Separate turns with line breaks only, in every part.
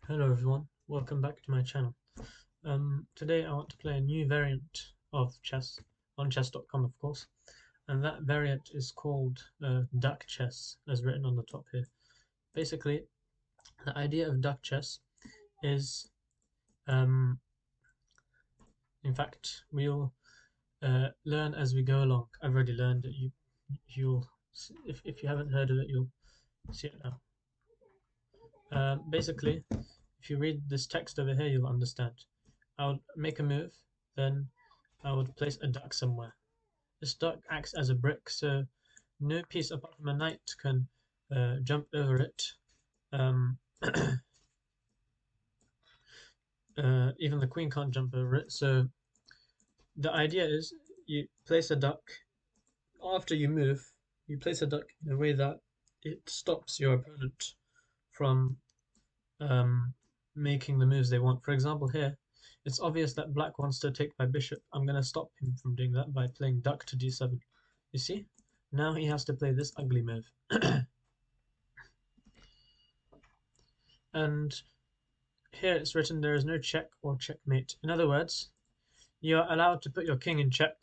Hello everyone, welcome back to my channel. Today I want to play a new variant of chess on chess.com, of course, and that variant is called duck chess, as written on the top here. Basically, the idea of duck chess is, um, in fact, we'll learn as we go along. I've already learned it. You'll, if you haven't heard of it, you'll see it now. Basically, if you read this text over here, you'll understand. I would make a move, then I would place a duck somewhere. This duck acts as a brick, so no piece apart from a knight can jump over it. Um, even the queen can't jump over it. So the idea is you place a duck after you move. You place a duck in a way that it stops your opponent from um, making the moves they want. For example, here it's obvious that black wants to take my bishop. I'm going to stop him from doing that by playing duck to d7. You see? Now he has to play this ugly move. And here it's written there is no check or checkmate. In other words, you are allowed to put your king in check,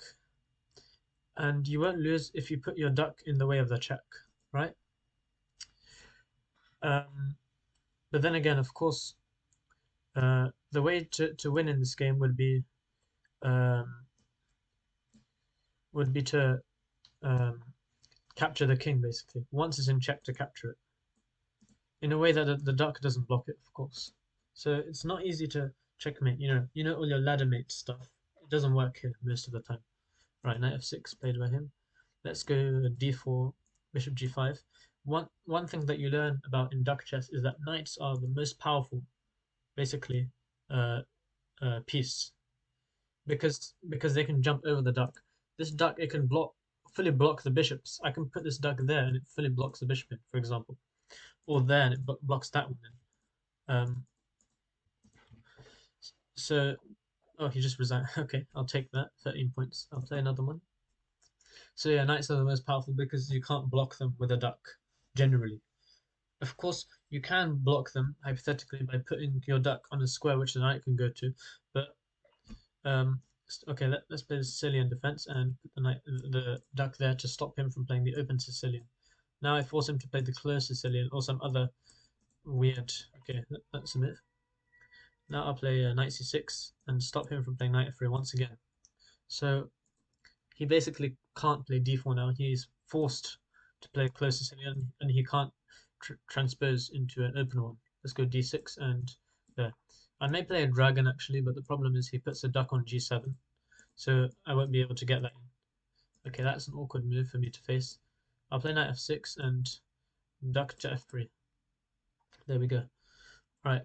and you won't lose if you put your duck in the way of the check, right? Um, but then again, of course, the way to win in this game um, would be to um, capture the king, basically. Once it's in check, to capture it in a way that the duck doesn't block it, of course. So it's not easy to checkmate. You know all your ladder mate stuff. It doesn't work here most of the time. Right, knight f6 played by him. Let's go d4, bishop g5. One thing that you learn about in duck chess is that knights are the most powerful, basically, uh, piece because they can jump over the duck. This duck it can fully block the bishops. I can put this duck there and it fully blocks the bishop in, for example, or there and it blocks that one in. So oh, he just resigned. Okay, I'll take that. 13 points. I'll play another one. So yeah, knights are the most powerful because you can't block them with a duck, generally. Of course, you can block them hypothetically by putting your duck on a square which the knight can go to. But um, okay, let's play the Sicilian defense and put the duck there to stop him from playing the open Sicilian. Now I force him to play the closed Sicilian or some other weird. Okay, that's a move. Now I'll play knight c6 and stop him from playing knight f3 once again. So he basically can't play d4 now. He's forced to play close Sicilian, and he can't transpose into an open one. Let's go d6 and there. I may play a dragon actually, but the problem is he puts a duck on g7, so I won't be able to get that in. Okay, that's an awkward move for me to face. I'll play knight f6 and duck to f3. There we go. Right.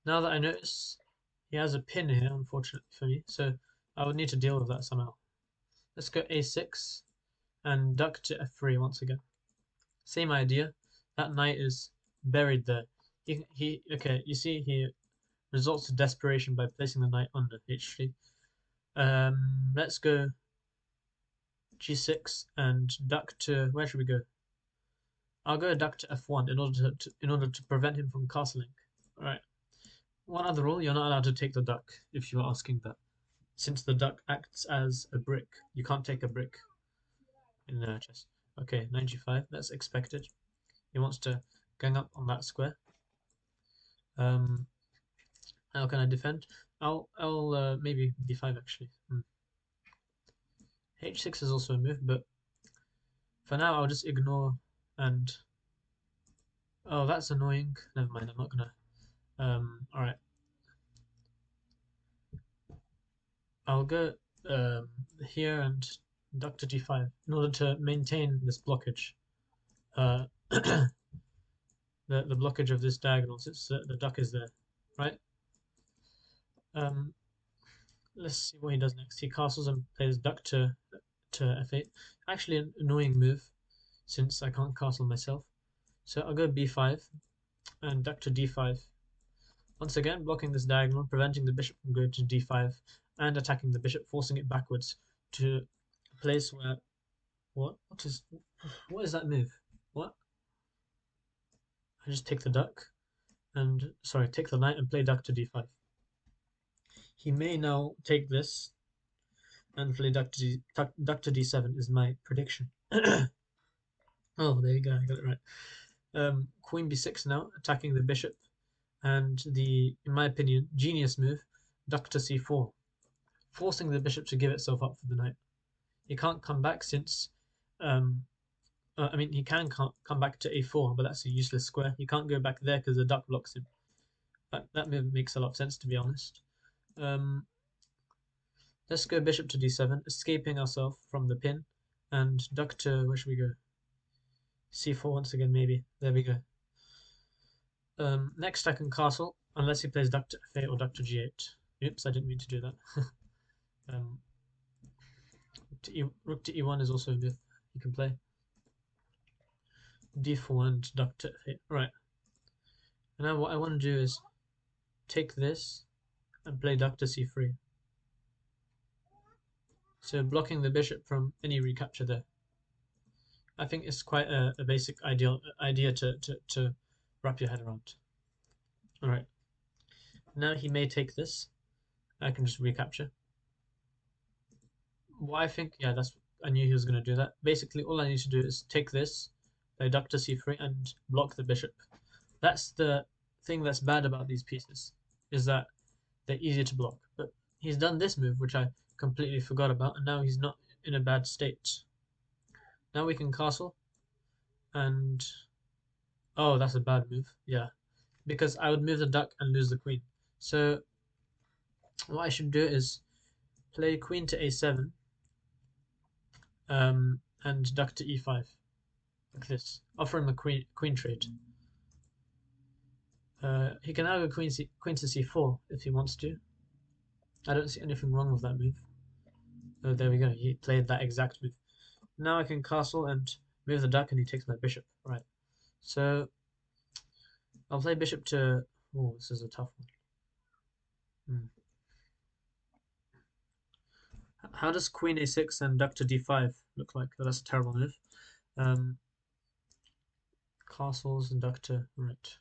Now that I notice he has a pin here, unfortunately for me, so I would need to deal with that somehow. Let's go a6 and duck to f3 once again. Same idea. That knight is buried there. Okay, you see he resorts to desperation by placing the knight under h3. Let's go g6 and duck to where should we go? I'll go duck to f1 in order to prevent him from castling. All right. One other rule: you're not allowed to take the duck if you're asking that, since the duck acts as a brick. You can't take a brick in chess. Okay, 95. That's expected. He wants to gang up on that square. Um, how can I defend? I'll maybe d5 actually. H6 is also a move, but for now I'll just ignore and oh, that's annoying. Never mind. I'm not gonna. All right. I'll go here and duck to g5 in order to maintain this blockage. Uh, the blockage of this diagonal since the duck is there, right? Um, let's see what he does next. He castles and plays duck to f8. Actually, an annoying move since I can't castle myself. So I'll go b5 and duck to d5. Once again, blocking this diagonal, preventing the bishop from going to d5 and attacking the bishop, forcing it backwards to a place where what is that move? What? I just take the duck. and sorry, take the knight and play duck to d5. He may now take this and play duck to d7 is my prediction. Oh, there you go, I got it right. Queen b6 now, attacking the bishop, and the, in my opinion, genius move, duck to c4, forcing the bishop to give itself up for the knight. He can't come back since, I mean, he can come back to a4, but that's a useless square. He can't go back there because the duck blocks him. That move makes a lot of sense, to be honest. Let's go bishop to d7, escaping ourselves from the pin, and duck to, where should we go? c4 once again, maybe. There we go. Next I can castle, unless he plays duck to f8 or duck to g8. Oops, I didn't mean to do that. Rook to e1 is also a move you can play. d4 and duck to f8. Right. And now what I want to do is take this and play duck to c3. So blocking the bishop from any recapture there. I think it's quite a basic idea to wrap your head around. Alright. Now he may take this. I can just recapture. What I think, yeah, I knew he was going to do that. Basically, all I need to do is take this, play duck to c3, and block the bishop. That's the thing that's bad about these pieces, is that they're easy to block. But he's done this move, which I completely forgot about, and now he's not in a bad state. Now we can castle, and oh, that's a bad move. Yeah, because I would move the duck and lose the queen. So what I should do is play queen to a7, and duck to e5, like this. Offer him a queen trade. He can now go queen to c4 if he wants to. I don't see anything wrong with that move. Oh, there we go. He played that exact move. Now I can castle and move the duck, and he takes my bishop. Right. So I'll play bishop to. Oh, this is a tough one. How does queen a6 and duck to d5 look like? Oh, that's a terrible move. Castles and duck to. Right.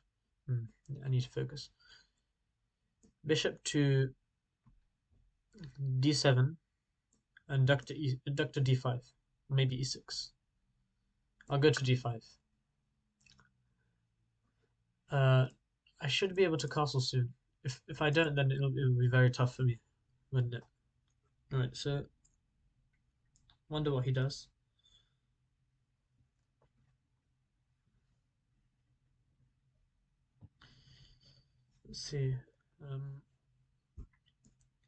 I need to focus. Bishop to d7 and duck to d5, maybe e6. I'll go to d5. I should be able to castle soon. If I don't, then it'll be very tough for me, wouldn't it? Alright, so wonder what he does. Let's see.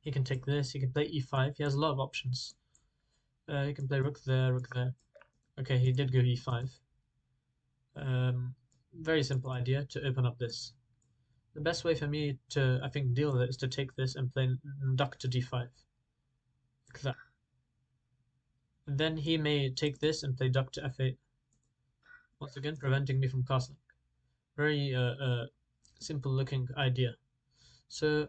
He can take this. He can play e5. He has a lot of options. He can play rook there, rook there. Okay, he did go e5. Very simple idea to open up this. The best way for me to, I think, deal with it is to take this and play duck to d5. Like that. And then he may take this and play duck to f8. Once again, preventing me from castling. Very simple looking idea. So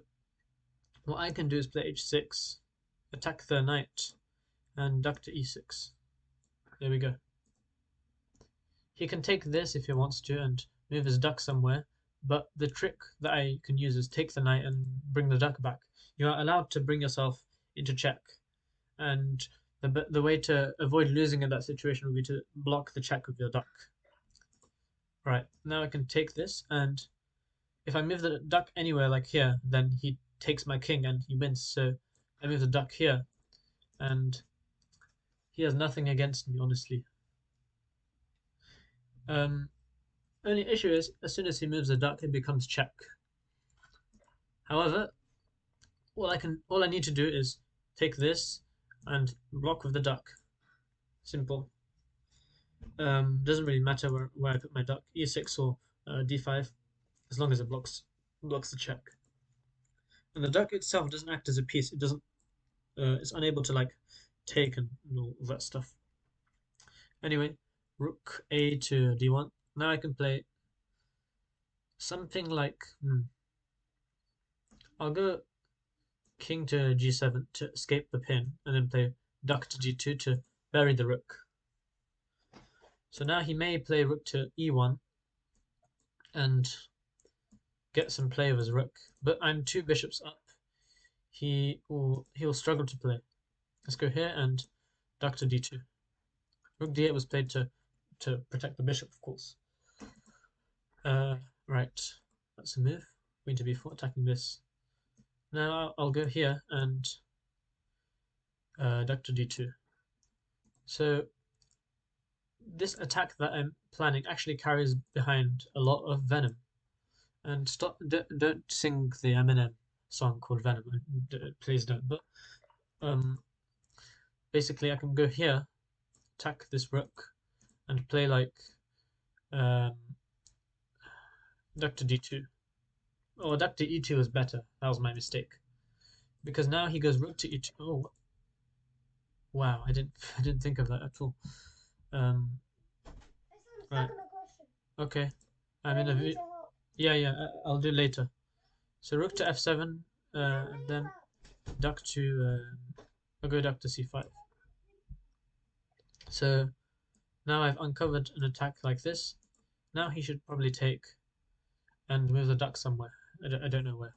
what I can do is play h6, attack the knight, and duck to e6. There we go. He can take this if he wants to and move his duck somewhere, but the trick that I can use is take the knight and bring the duck back. You are allowed to bring yourself into check, and the way to avoid losing in that situation would be to block the check with your duck. Right, now I can take this, and if I move the duck anywhere like here, then he takes my king and he wins. So I move the duck here, and he has nothing against me, honestly. Only issue is, as soon as he moves the duck, it becomes check. However, all I need to do is take this and block with the duck. Simple. Doesn't really matter where I put my duck, e6 or d5, as long as it blocks the check. And the duck itself doesn't act as a piece. It doesn't. It's unable to like take and all that stuff. Anyway, rook a to d1. Now I can play something like. I'll go king to g7 to escape the pin, and then play duck to g2 to bury the rook. So now he may play rook to e1 and get some play of his rook, but I'm 2 bishops up. He'll struggle to play. Let's go here and duck to d2. Rook d8 was played to protect the bishop, of course. Right, that's a move. Queen to b4, attacking this. Now I'll go here and duck to d2. So this attack that I'm planning actually carries behind a lot of venom. And don't sing the Eminem song called Venom. Please don't. But basically, I can go here, attack this rook, and play like duck to d2. Oh, duck to e2 is better. That was my mistake. Because now he goes rook to e2. Oh, wow! I didn't think of that at all. Right. Okay. I'm in a yeah. I'll do later. So rook to f7, and then duck to I'll go duck to c5. So now I've uncovered an attack like this. Now he should probably take and move the duck somewhere. I don't know where.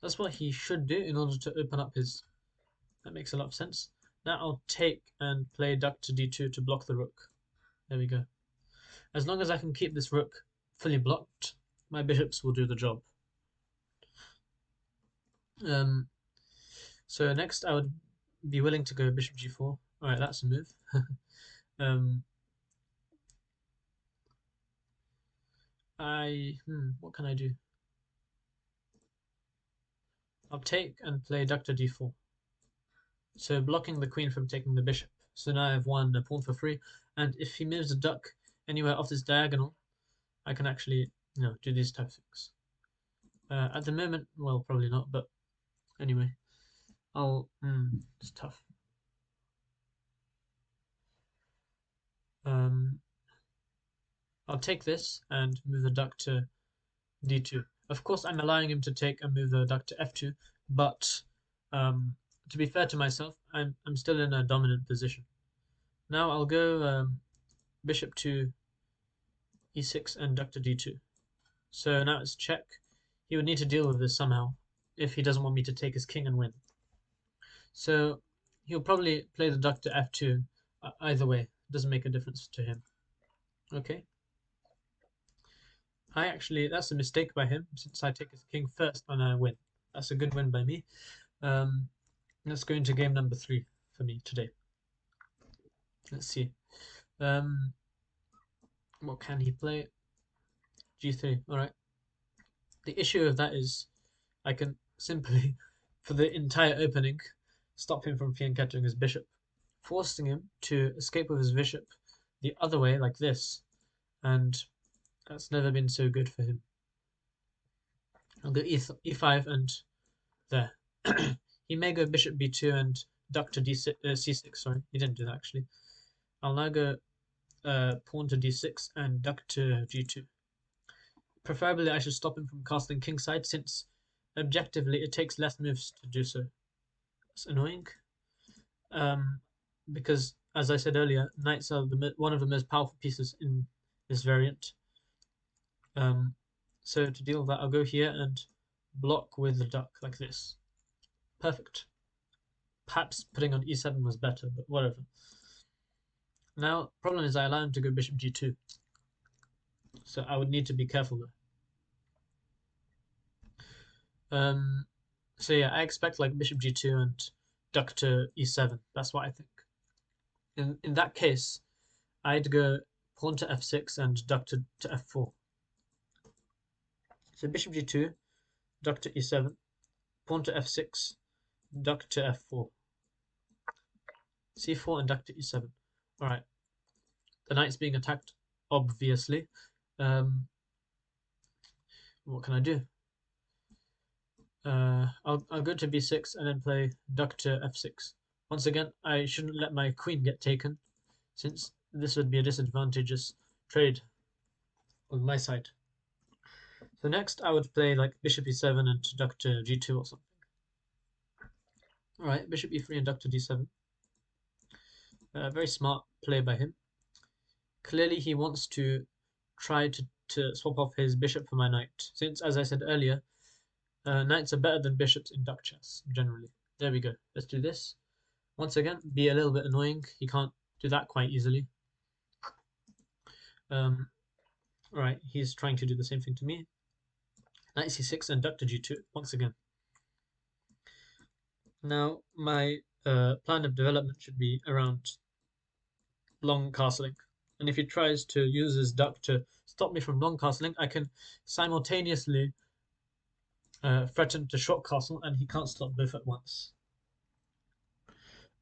That's what he should do in order to open up his... That makes a lot of sense. Now I'll take and play duck to d2 to block the rook. There we go. As long as I can keep this rook fully blocked, my bishops will do the job. So next I would be willing to go bishop g4. Alright, that's a move. What can I do? I'll take and play duck to d4. So blocking the queen from taking the bishop. So now I have won a pawn for free, and if he moves the duck anywhere off this diagonal, I can actually, do these type of things. At the moment, well, probably not, but anyway, it's tough. I'll take this and move the duck to d2. Of course, I'm allowing him to take and move the duck to f2, but to be fair to myself, I'm still in a dominant position. Now I'll go bishop to e6 and duck to d2. So now it's check. He would need to deal with this somehow if he doesn't want me to take his king and win. So he'll probably play the duck to f2. Either way, it doesn't make a difference to him. Okay. That's a mistake by him, since I take his king first and I win. That's a good win by me. Let's go into game number 3 for me today. Let's see. What can he play? g3. Alright. The issue of that is I can simply, for the entire opening, stop him from fianchettoing his bishop, forcing him to escape with his bishop the other way, like this, and that's never been so good for him. I'll go e5 and there. He may go bishop b2 and duck to c6. Sorry, he didn't do that actually. I'll now go pawn to d6 and duck to g2. Preferably, I should stop him from casting kingside, since objectively it takes less moves to do so. It's annoying, because as I said earlier, knights are one of the most powerful pieces in this variant. So to deal with that, I'll go here and block with the duck like this. Perfect. Perhaps putting on e7 was better, but whatever. Now, problem is I allow him to go bishop g2. So I would need to be careful though. So yeah, I expect like bishop g2 and duck to e7. That's what I think. In that case, I'd go pawn to f6 and duck to f4. So bishop g2, duck to e7, pawn to f6, duck to f4, c4 and duck to e7. Alright, the knight's being attacked, obviously. What can I do? I'll go to b6 and then play duck to f6. Once again, I shouldn't let my queen get taken, since this would be a disadvantageous trade on my side. So next I would play like bishop e7 and duck to g2 or something. Alright, bishop e3 and duck to d7. Very smart play by him. Clearly he wants to try to to swap off his bishop for my knight, since, as I said earlier, knights are better than bishops in duck chess, generally. There we go. Let's do this. Once again, be a little bit annoying. He can't do that quite easily. Alright, he's trying to do the same thing to me. Knight c6 and duck to g2 once again. Now, my plan of development should be around long castling. And if he tries to use his duck to stop me from long castling, I can simultaneously threaten to short castle, and he can't stop both at once.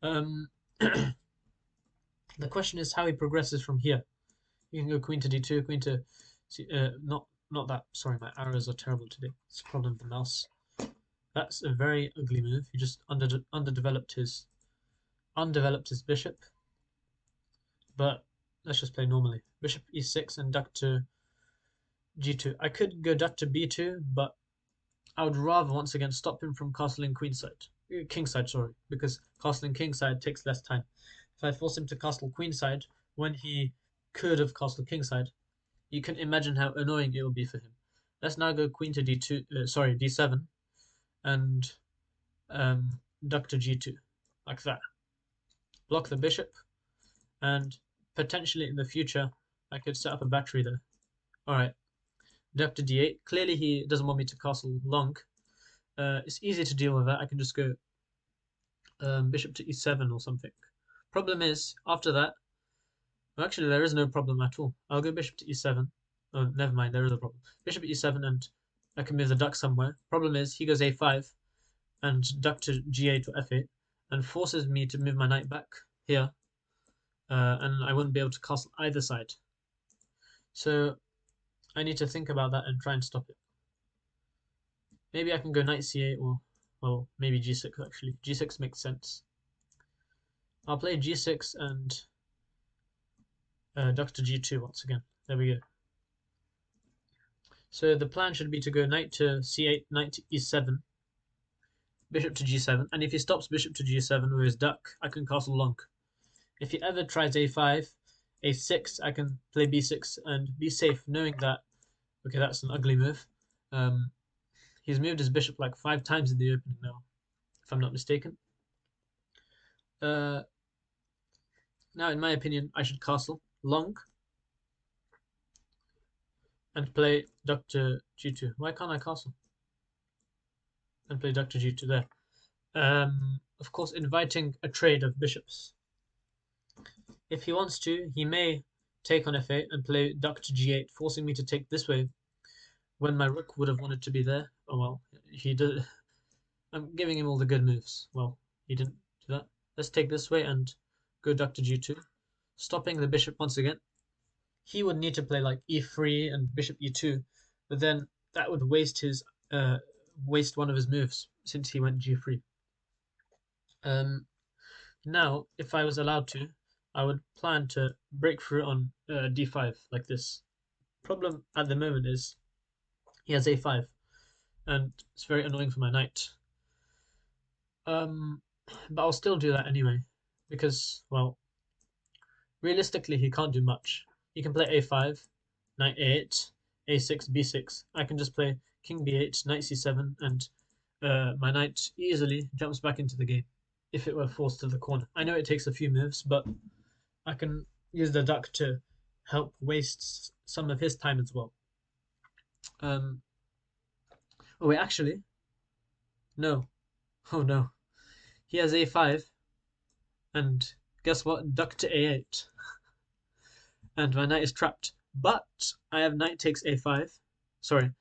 The question is how he progresses from here. You can go queen to d2, queen to not that. Sorry, my arrows are terrible today. It's a problem with the mouse. That's a very ugly move. He just undeveloped his bishop. But let's just play normally. Bishop e6 and duck to g2. I could go duck to b2, but I would rather once again stop him from castling kingside, sorry, because castling kingside takes less time. If I force him to castle queenside when he could have castled kingside, you can imagine how annoying it will be for him. Let's now go queen to d7, and duck to g2, like that. Block the bishop, and potentially in the future I could set up a battery there. Alright, duck to d8. Clearly he doesn't want me to castle long. It's easy to deal with that. I can just go bishop to e7 or something. Problem is, after that, well, actually there is no problem at all. I'll go bishop to e7. Oh, never mind, there is a problem. Bishop e7 and I can move the duck somewhere. Problem is, he goes a5 and duck to g8 or f8 and forces me to move my knight back here. And I wouldn't be able to castle either side. So I need to think about that and try and stop it. Maybe I can go knight c8 or, well, maybe g6 actually. G6 makes sense. I'll play g6 and duck to g2 once again. There we go. So the plan should be to go knight to c8, knight to e7, bishop to g7. And if he stops bishop to g7 with his duck, I can castle long. If he ever tries a5, a6, I can play b6 and be safe knowing that, okay, that's an ugly move. He's moved his bishop like 5 times in the opening now, if I'm not mistaken. Now, in my opinion, I should castle long and play duck to g2. Why can't I castle? And play duck to g2 there. Of course, inviting a trade of bishops. If he wants to, he may take on f8 and play duck to g8, forcing me to take this way when my rook would have wanted to be there. Oh well, he did. I'm giving him all the good moves. Well, he didn't do that. Let's take this way and go duck to g2, stopping the bishop once again. He would need to play like e3 and bishop e2, but then that would waste one of his moves since he went g3. Now, if I was allowed to, I would plan to break through on d5 like this. Problem at the moment is he has a5, and it's very annoying for my knight. But I'll still do that anyway, because, well, realistically he can't do much. He can play a5, knight a8, a6, b6. I can just play king b8, knight c7, and my knight easily jumps back into the game if it were forced to the corner. I know it takes a few moves, but I can use the duck to help waste some of his time as well. Oh wait, actually, no. Oh no. He has a5, and guess what? Duck to a8. And my knight is trapped. But I have knight takes a5. Sorry,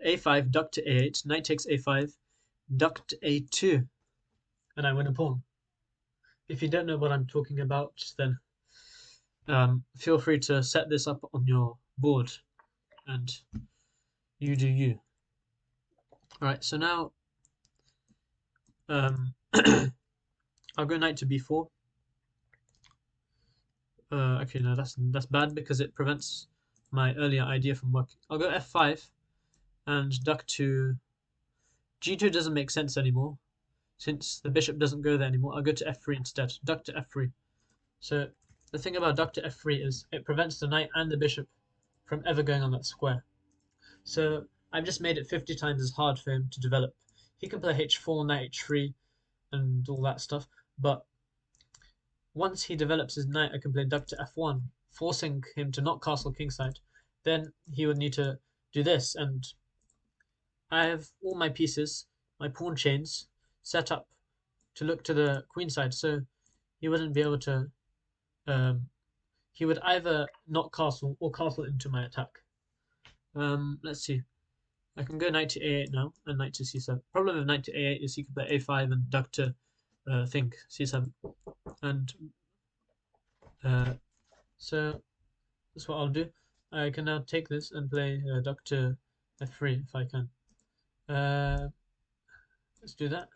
a5, duck to a8, knight takes a5, duck to a2. And I win a pawn. If you don't know what I'm talking about, then feel free to set this up on your board and you do you. Alright, so now I'll go knight to b4. Okay, no, that's bad because it prevents my earlier idea from working. I'll go f5 and duck to g2 doesn't make sense anymore since the bishop doesn't go there anymore. I'll go to f3 instead. Duck to f3. So the thing about duck to f3 is it prevents the knight and the bishop from ever going on that square. So I've just made it 50 times as hard for him to develop. He can play h4, knight h3, and all that stuff, but once he develops his knight, I can play duck to f1, forcing him to not castle kingside. Then he would need to do this, and I have all my pieces, my pawn chains, set up to look to the queen side, so he wouldn't be able to. He would either not castle or castle into my attack. Let's see. I can go knight to a8 now and knight to c7. Problem with knight to a8 is he can play a5 and duck to c7, and so that's what I'll do. I can now take this and play duck to f3 if I can. Let's do that.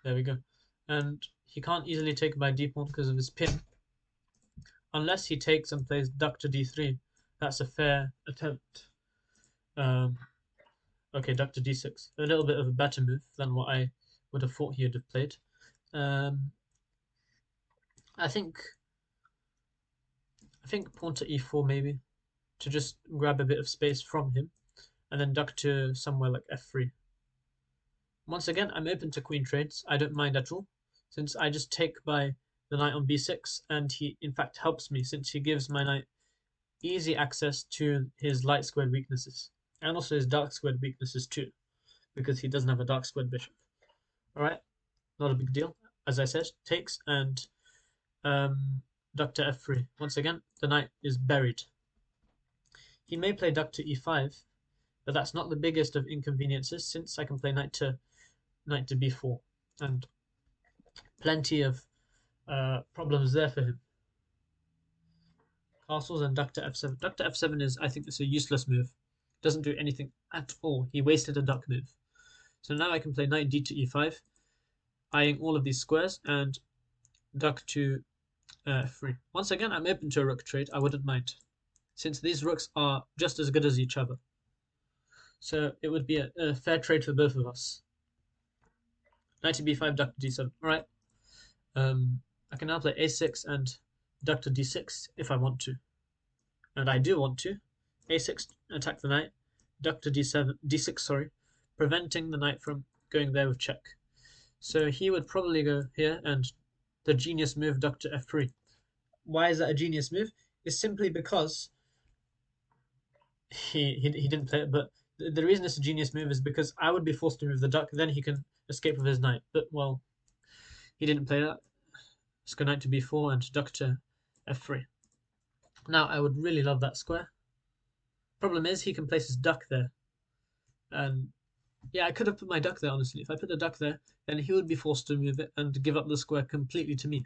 There we go. And he can't easily take my d pawn because of his pin, unless he takes and plays duck to d3. That's a fair attempt. Okay, duck to d6. A little bit of a better move than what I would have thought he would have played. I think pawn to e4 maybe, to just grab a bit of space from him, and then duck to somewhere like f3. Once again, I'm open to queen trades. I don't mind at all, since I just take by the knight on b6, and he in fact helps me since he gives my knight easy access to his light squared weaknesses, and also his dark squared weaknesses too, because he doesn't have a dark squared bishop. Alright, not a big deal. As I said, takes and duck to f3. Once again, the knight is buried. He may play duck to e5, but that's not the biggest of inconveniences, since I can play knight to b4, and plenty of problems there for him. Castles and duck to f7. Duck to f7 is, I think, it's a useless move. Doesn't do anything at all. He wasted a duck move. So now I can play knight d to e5, eyeing all of these squares, and duck to f3. Once again, I'm open to a rook trade. I wouldn't mind, since these rooks are just as good as each other. So it would be a fair trade for both of us. Knight to b5, duck to d7. Alright. I can now play a6 and duck to d6 if I want to. And I do want to. a6, attack the knight. Duck to d6, sorry. Preventing the knight from going there with check. So he would probably go here, and the genius move, duck to f3. Why is that a genius move? It's simply because he didn't play it, but the reason it's a genius move is because I would be forced to move the duck, then he can escape with his knight. But, well, he didn't play that. Let's go knight to b4 and duck to f3. Now, I would really love that square. Problem is, he can place his duck there. And, yeah, I could have put my duck there, honestly. If I put the duck there, then he would be forced to move it and give up the square completely to me.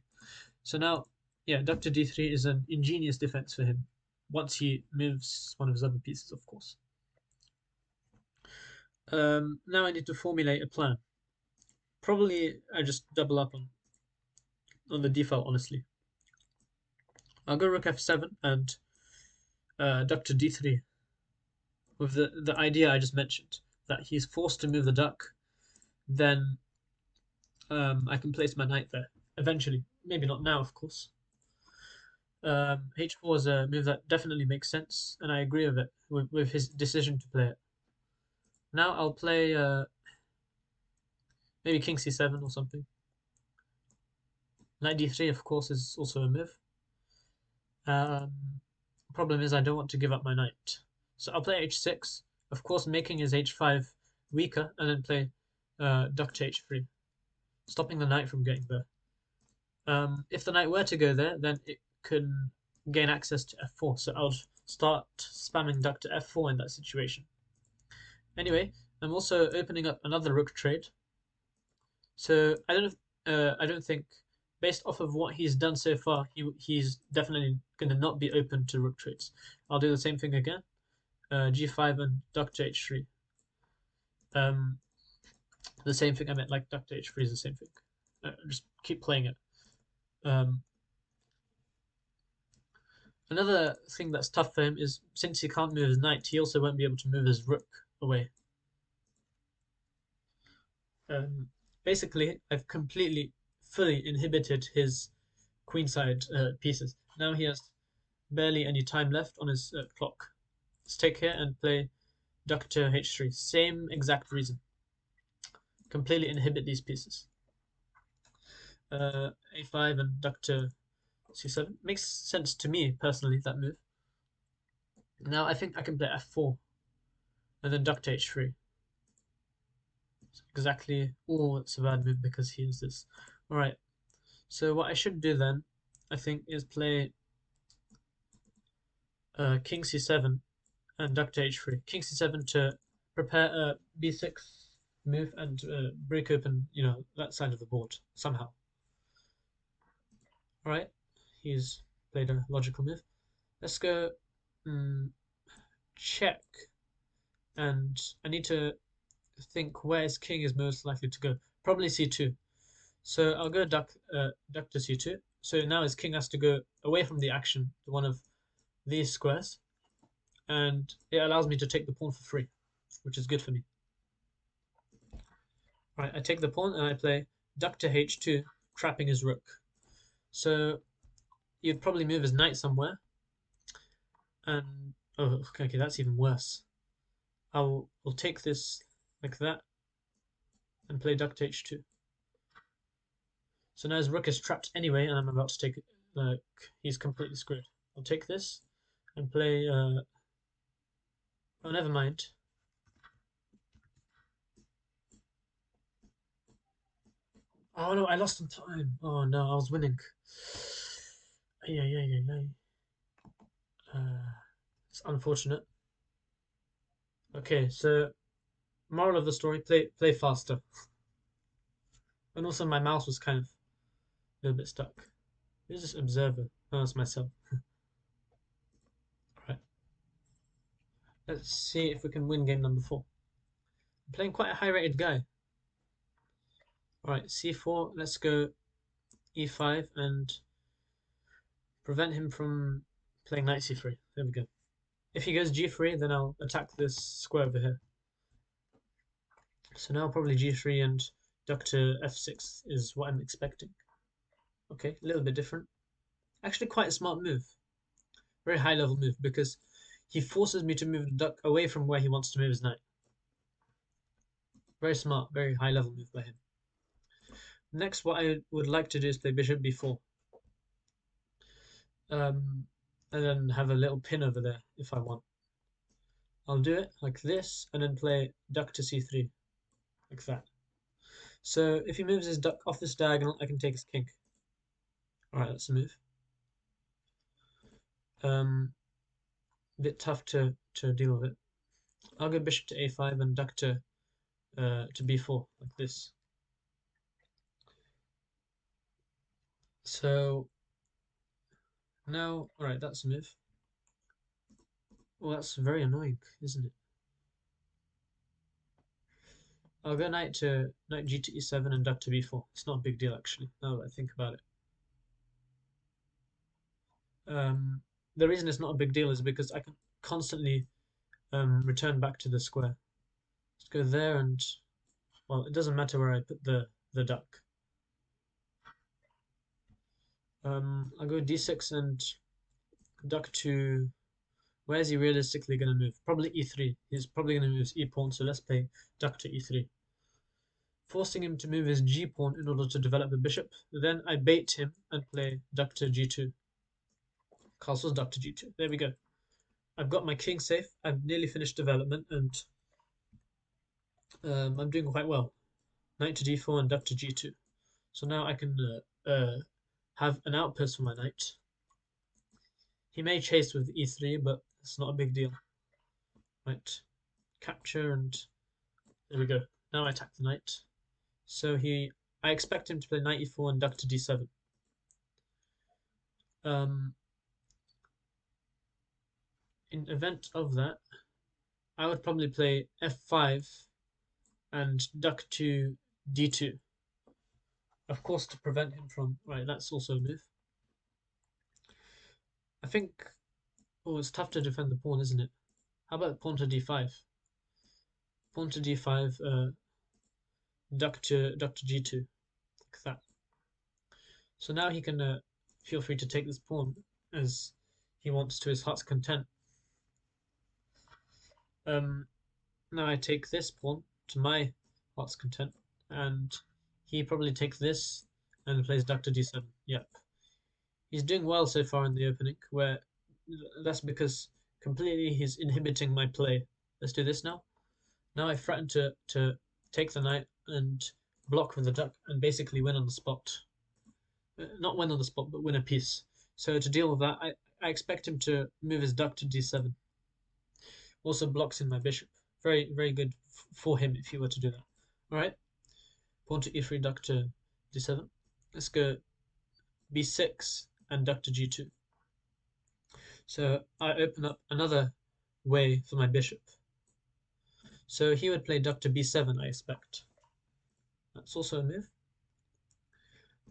So now, yeah, duck to d3 is an ingenious defense for him, once he moves one of his other pieces, of course. Now I need to formulate a plan. Probably I just double up on the default, honestly. I'll go rook f7 and duck to d3 with the idea I just mentioned, that he's forced to move the duck, then I can place my knight there eventually. Maybe not now, of course. h4 is a move that definitely makes sense, and I agree with it, with his decision to play it. Now I'll play maybe king c7 or something. Knight d3, of course, is also a move. Problem is I don't want to give up my knight. So I'll play h6, of course making his h5 weaker, and then play duck to h3, stopping the knight from getting there. If the knight were to go there, then it can gain access to f4, so I'll start spamming duck to f4 in that situation. Anyway, I'm also opening up another rook trade. So I don't think, based off of what he's done so far, he's definitely going to not be open to rook trades. I'll do the same thing again. G5 and duck to h3. The same thing I meant, like duck to h3 is the same thing. Just keep playing it. Another thing that's tough for him is, since he can't move his knight, he also won't be able to move his rook away. Basically, I've completely, fully inhibited his queenside pieces. Now he has barely any time left on his clock. Let's take here and play duck to h3. Same exact reason. Completely inhibit these pieces. A5 and duck to c7 makes sense to me personally. That move. Now I think I can play f4 and then duck to h3. Exactly. Oh, it's a bad move because he has this. All right. So what I should do then, I think, is play king c7 and duck to h3. King c7 to prepare a b6 move and break open, that side of the board somehow. All right. He's played a logical move. Let's go check, and I need to think where his king is most likely to go. Probably c2. So I'll go duck to c2. So now his king has to go away from the action to one of these squares, and it allows me to take the pawn for free, which is good for me. Right, I take the pawn and I play duck to h2, trapping his rook. So you'd probably move his knight somewhere, and oh, okay, that's even worse. I'll take this like that and play duck to h2. So now his rook is trapped anyway, and I'm about to take it. Like, he's completely screwed. I'll take this and play. Oh, never mind. Oh no, I lost on time. Oh no, I was winning. Yeah. It's unfortunate. Okay, so moral of the story: play faster. And also, my mouse was kind of a little bit stuck. Who's this observer? Oh, it's myself. Right. Let's see if we can win game number 4. I'm playing quite a high-rated guy. Alright, c4. Let's go e5 and prevent him from playing knight c3. There we go. If he goes g3, then I'll attack this square over here. So now probably g3 and duck to f6 is what I'm expecting. Okay, a little bit different. Actually quite a smart move. Very high level move because he forces me to move the duck away from where he wants to move his knight. Very smart, very high level move by him. Next, what I would like to do is play bishop b4. And then have a little pin over there if I want. I'll do it like this and then play duck to c3, like that. So if he moves his duck off this diagonal, I can take his king. Alright, that's a move. A bit tough to deal with it. I'll go bishop to a5 and duck to b4, like this. So now, alright, that's a move. Well, that's very annoying, isn't it? I'll go knight g to e7 and duck to b4. It's not a big deal actually, now that I think about it. The reason it's not a big deal is because I can constantly return back to the square. Let's go there and, well, it doesn't matter where I put the duck. I'll go d6 and duck to, where is he realistically going to move? Probably e3. He's probably going to move his e-pawn, so let's play duck to e3. Forcing him to move his g-pawn in order to develop the bishop. Then I bait him and play duck to g2. Castle's duck to g2. There we go. I've got my king safe. I've nearly finished development, and I'm doing quite well. Knight to d4 and duck to g2. So now I can have an outpost for my knight. He may chase with e3, but it's not a big deal. Right, capture, and there we go. Now I attack the knight. So I expect him to play knight e4 and duck to d7. In event of that, I would probably play f5 and duck to d2. Of course, to prevent him from... Right, that's also a move. I think... Oh, it's tough to defend the pawn, isn't it? How about pawn to d5? Pawn to d5, duck to g2, like that. So now he can feel free to take this pawn as he wants to his heart's content. Um, Now I take this pawn to my heart's content, and he probably takes this and plays Dr. D7. Yep. He's doing well so far in the opening, where that's because completely he's inhibiting my play. Let's do this now. Now I threaten to take the knight and block with the duck and basically win on the spot. Not win on the spot, but win a piece. So to deal with that, I expect him to move his duck to d7. Also blocks in my bishop. Very, very good for him if he were to do that. Alright, pawn to e3, duck to d7. Let's go b6 and duck to g2. So I open up another way for my bishop. So he would play duck to b7, I expect. That's also a move.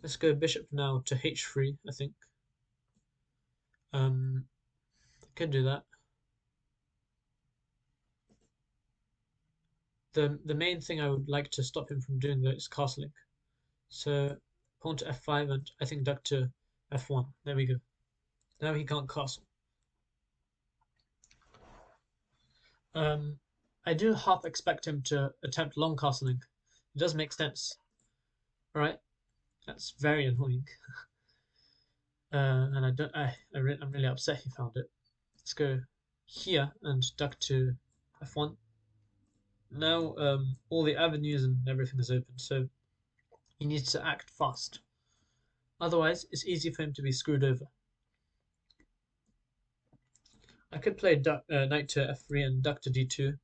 Let's go bishop now to h3, I think. Could do that. The main thing I would like to stop him from doing though is castling. So pawn to f5 and I think duck to f1. There we go. Now he can't castle. I do half expect him to attempt long castling. It does make sense. Alright, that's very annoying. And I don't. I'm really upset he found it. Let's go here and duck to f1. Now all the avenues and everything is open, so he needs to act fast. Otherwise, it's easy for him to be screwed over. I could play knight to f3 and duck to d2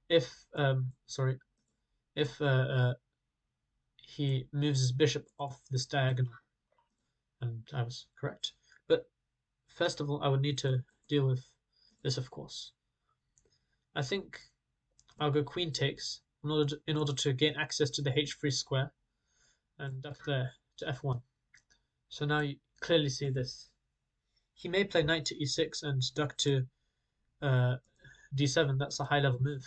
if if he moves his bishop off this diagonal, and I was correct. But first of all, I would need to deal with this, of course. I think I'll go queen takes in order to gain access to the h3 square and duck there to f1. So now you clearly see this. He may play knight to e6 and duck to d7. That's a high level move.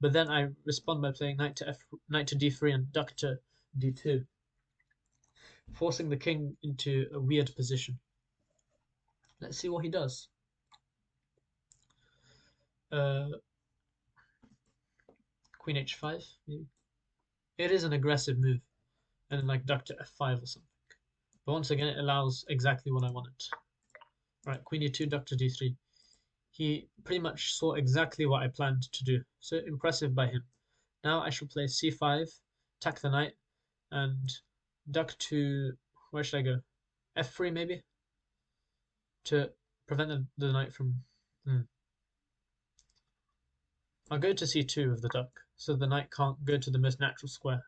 But then I respond by playing knight to d3 and duck to d2, forcing the king into a weird position. Let's see what he does. Queen h5, maybe. It is an aggressive move, and like duck to f5 or something. But once again, it allows exactly what I wanted. Alright, queen e2, duck to d3. He pretty much saw exactly what I planned to do, so impressive by him. Now I shall play c5, attack the knight, and duck to, where should I go? f3 maybe? To prevent the knight from... I'll go to c2 with the duck, so the knight can't go to the most natural square.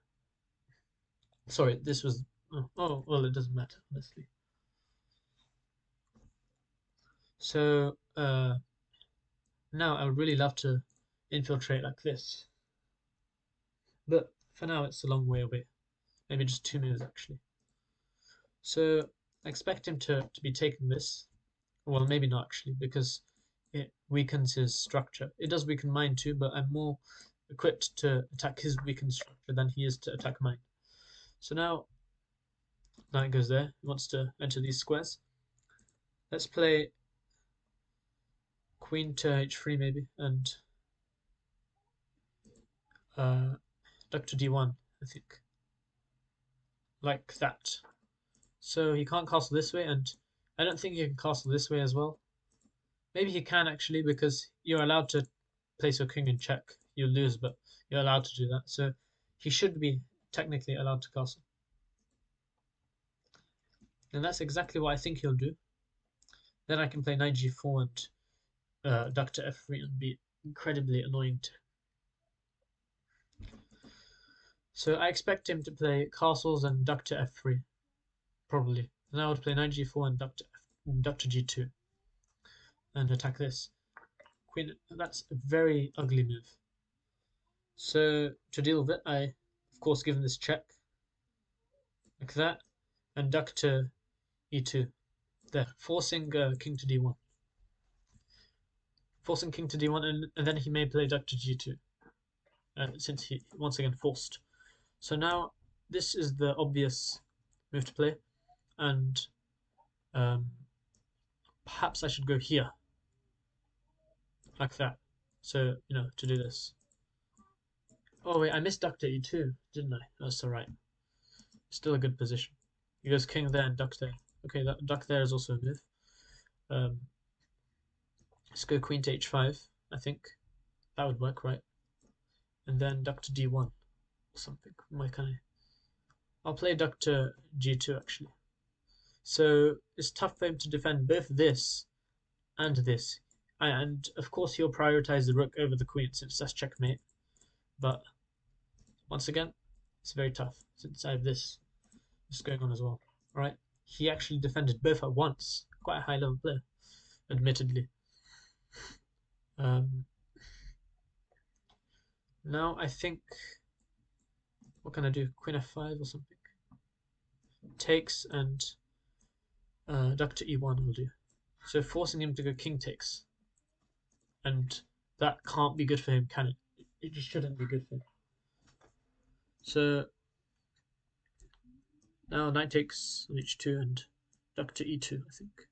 Sorry, this was... Oh, well, it doesn't matter, honestly. So, now I would really love to infiltrate like this. But for now, it's a long way away. Maybe just 2 moves, actually. So, I expect him to be taking this. Well, maybe not, actually, because it weakens his structure. It does weaken mine too, but I'm more equipped to attack his weakened structure than he is to attack mine. So now, knight goes there. He wants to enter these squares. Let's play queen to h3 maybe, and duck to d1, I think. Like that. So he can't castle this way, and I don't think he can castle this way as well. Maybe he can actually, because you're allowed to place your king in check. You lose, but you're allowed to do that. So he should be technically allowed to castle. And that's exactly what I think he'll do. Then I can play knight g4 and duck to f3 and be incredibly annoying to him. So I expect him to play castles and duck to f3, probably. Then I would play knight g4 and duck to g2 and attack this. Queen, that's a very ugly move. So to deal with it, I of course give him this check, like that, and duck to e2. There, forcing king to d1. Forcing king to d1, and then he may play duck to g2, since he once again forced. So now this is the obvious move to play, and perhaps I should go here, like that. So, you know, to do this. Oh wait, I missed duck to e2, didn't I? That's alright. Still a good position. He goes king there and duck there. Okay, that duck there is also a move. Um, let's go queen to h5, I think. That would work, right? And then duck to d1 or something. Why can't I? I'll play duck to g2 actually. So it's tough for him to defend both this and this. And of course he'll prioritize the rook over the queen since that's checkmate. But once again, it's very tough since I have this going on as well. Alright? He actually defended both at once. Quite a high level player, admittedly. Um, now I think, what can I do? Queen f5 or something. Takes and duck to e1 will do. So forcing him to go king takes. And that can't be good for him, can it? It just shouldn't be good for him. So now knight takes on h2 and duck to e2, I think.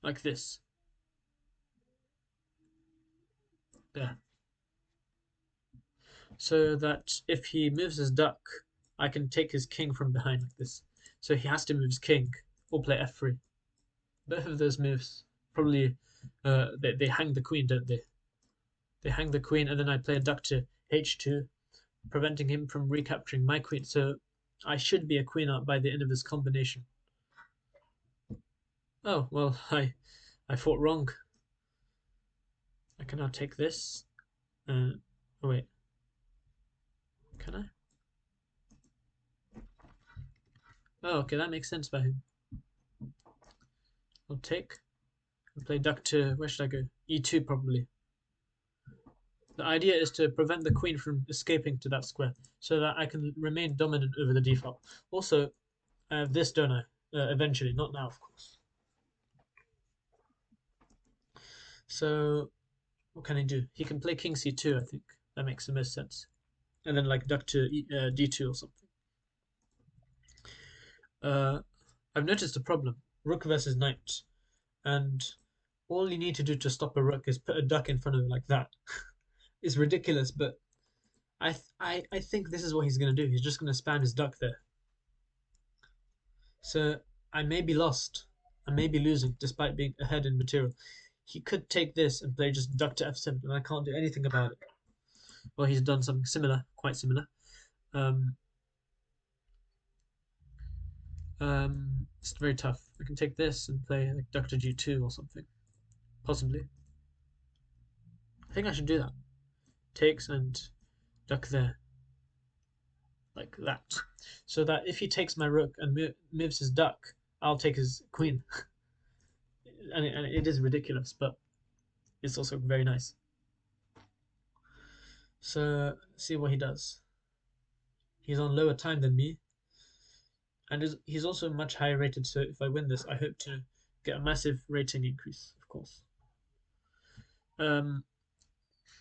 Like this. There. So that if he moves his duck, I can take his king from behind like this. So he has to move his king or play f3. Both of those moves probably they hang the queen, don't they? They hang the queen, and then I play a duck to h2, preventing him from recapturing my queen. So I should be a queen up by the end of this combination. Oh well, I fought wrong. I can now take this. Oh wait, can I? Oh, okay, that makes sense by him. I'll take. I'll play duck to, where should I go? e2 probably. The idea is to prevent the queen from escaping to that square, so that I can remain dominant over the d file. Also, I have this, don't I? Eventually, not now, of course. So, what can he do? He can play king c2, I think. That makes the most sense. And then like duck to d2 or something. I've noticed a problem. Rook versus knight. And all you need to do to stop a rook is put a duck in front of it like that. It's ridiculous, but I think this is what he's going to do. He's just going to spam his duck there. So I may be lost. I may be losing despite being ahead in material. He could take this and play just duck to f7, and I can't do anything about it. Well, he's done something similar, quite similar. It's very tough. I can take this and play like duck to g2 or something, possibly. I think I should do that. Takes and duck there, like that, so that if he takes my rook and moves his duck, I'll take his queen. And it is ridiculous, but it's also very nice. So let's see what he does. He's on lower time than me, and he's also much higher rated. So if I win this, I hope to get a massive rating increase, of course.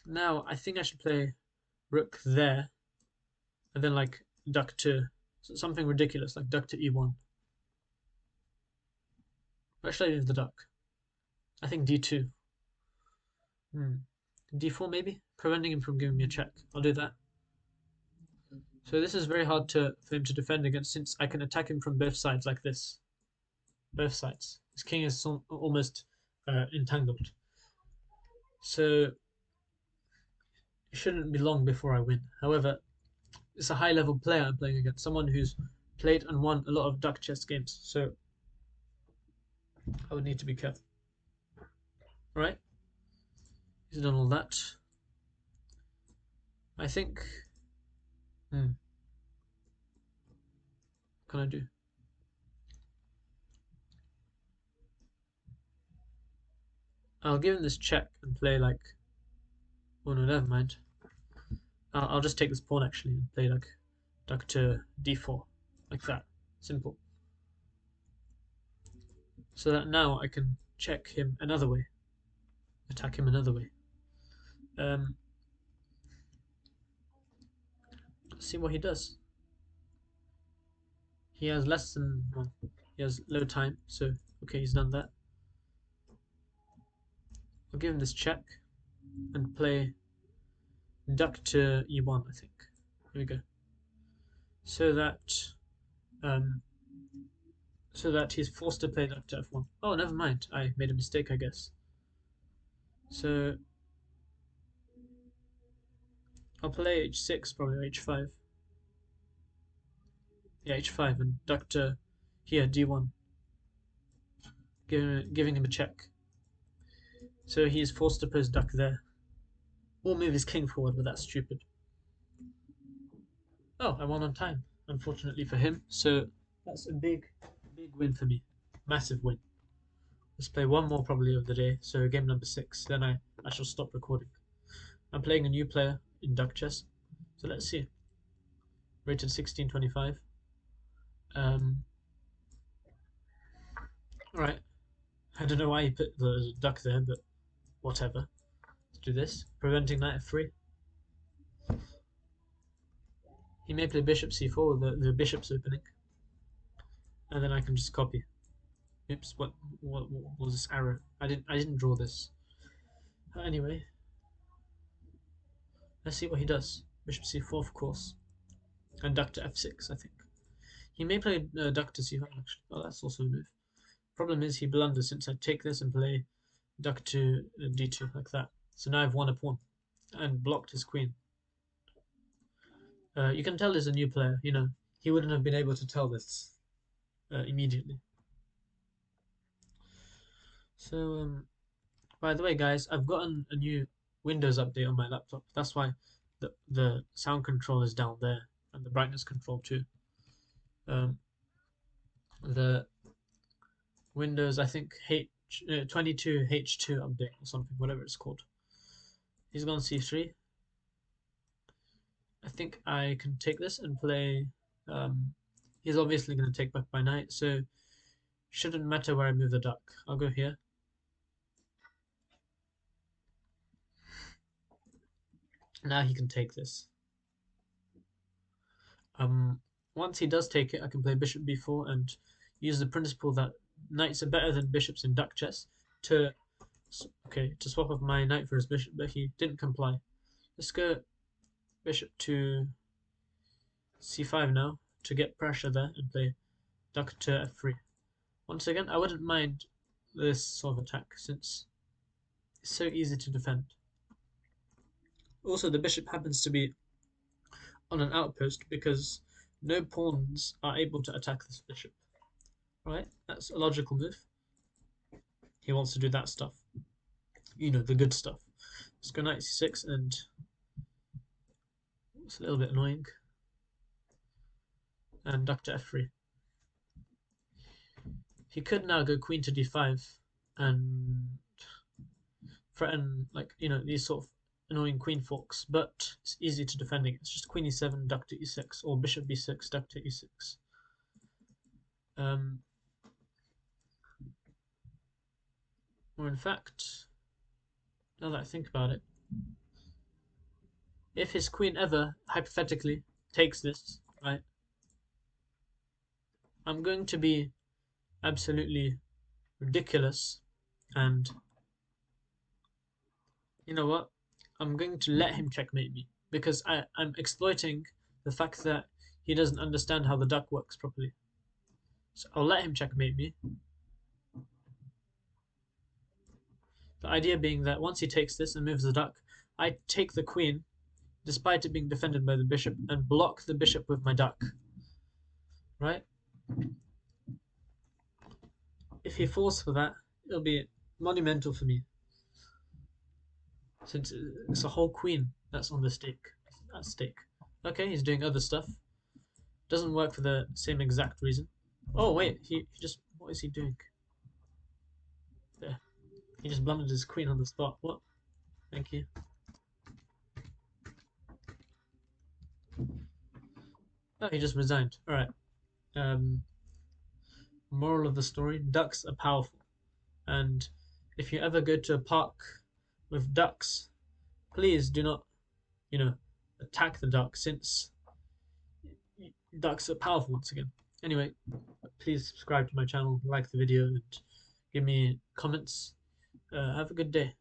Now I think I should play rook there, and then like duck to something ridiculous, like duck to e1. Where should I leave the duck? I think d2. D4 maybe, preventing him from giving me a check. I'll do that. So this is very hard for him to defend against, since I can attack him from both sides like this. Both sides. His king is almost entangled. So it shouldn't be long before I win. However, it's a high level player I'm playing against, someone who's played and won a lot of duck chess games. So I would need to be careful. Right? He's done all that. I think. What can I do? I'll give him this check and play like. Oh no, never mind. I'll just take this pawn actually and play like duck to d4, like that. Simple. So that now I can check him another way, attack him another way. Let's see what he does. He has less than, well, he has low time, so okay, he's done that. I'll give him this check and play duck to e1, I think. Here we go. So that he's forced to play duck to f1. Oh, never mind. I made a mistake, I guess. So I'll play h6, probably h5. Yeah, h5 and duck to here, d1, giving him a check. So he's forced to pose duck there. Or move his king forward, but that's stupid. Oh, I won on time, unfortunately for him. So that's a big win for me. Massive win. Let's play one more probably of the day. So game number 6. Then I shall stop recording. I'm playing a new player in duck chess. So let's see. Rated 1625. Alright. I don't know why he put the duck there, but whatever. Let's do this. Preventing knight f3. He may play bishop c4 with the bishop's opening. And then I can just copy. Oops, what was this arrow? I didn't draw this. Anyway. Let's see what he does. Bishop c4, of course. And duck to f6, I think. He may play duck to c5, actually. Oh, that's also a move. Problem is he blunders since I take this and play duck to d2, like that. So now I've won a pawn. And blocked his queen. You can tell he's a new player, you know. He wouldn't have been able to tell this immediately. So, by the way, guys, I've gotten a new Windows update on my laptop. That's why the sound control is down there and the brightness control too. The Windows, I think, 22H2 update or something, whatever it's called. He's gone c3. I think I can take this and play. He's obviously going to take back by knight, so shouldn't matter where I move the duck. I'll go here. Now he can take this. Once he does take it, I can play bishop b4 and use the principle that knights are better than bishops in duck chess to swap off my knight for his bishop, but he didn't comply. Let's go bishop to c5 now to get pressure there and play duck to f3. Once again, I wouldn't mind this sort of attack since it's so easy to defend. Also, the bishop happens to be on an outpost because no pawns are able to attack this bishop. Right? That's a logical move. He wants to do that stuff. You know, the good stuff. Let's go knight c6 and it's a little bit annoying. And duck to f3. He could now go queen to d5 and threaten, like, you know, these sort of annoying queen forks, but it's easy to defending. It's just queen e7, duck to e6, or bishop b6, duck to e6. Or in fact, now that I think about it, if his queen ever, hypothetically, takes this, right, I'm going to be absolutely ridiculous, and you know what? I'm going to let him checkmate me, because I'm exploiting the fact that he doesn't understand how the duck works properly. So I'll let him checkmate me. The idea being that once he takes this and moves the duck, I take the queen, despite it being defended by the bishop, and block the bishop with my duck. Right? If he falls for that, it'll be monumental for me. Since it's a whole queen that's on the stake. At stake. Okay, he's doing other stuff. Doesn't work for the same exact reason. Oh wait, he just, what is he doing? There. He just blundered his queen on the spot. What? Thank you. Oh, he just resigned. Alright. Moral of the story, ducks are powerful. And if you ever go to a park with ducks, please do not, you know, attack the duck since ducks are powerful once again. Anyway, please subscribe to my channel, like the video, and give me comments. Have a good day.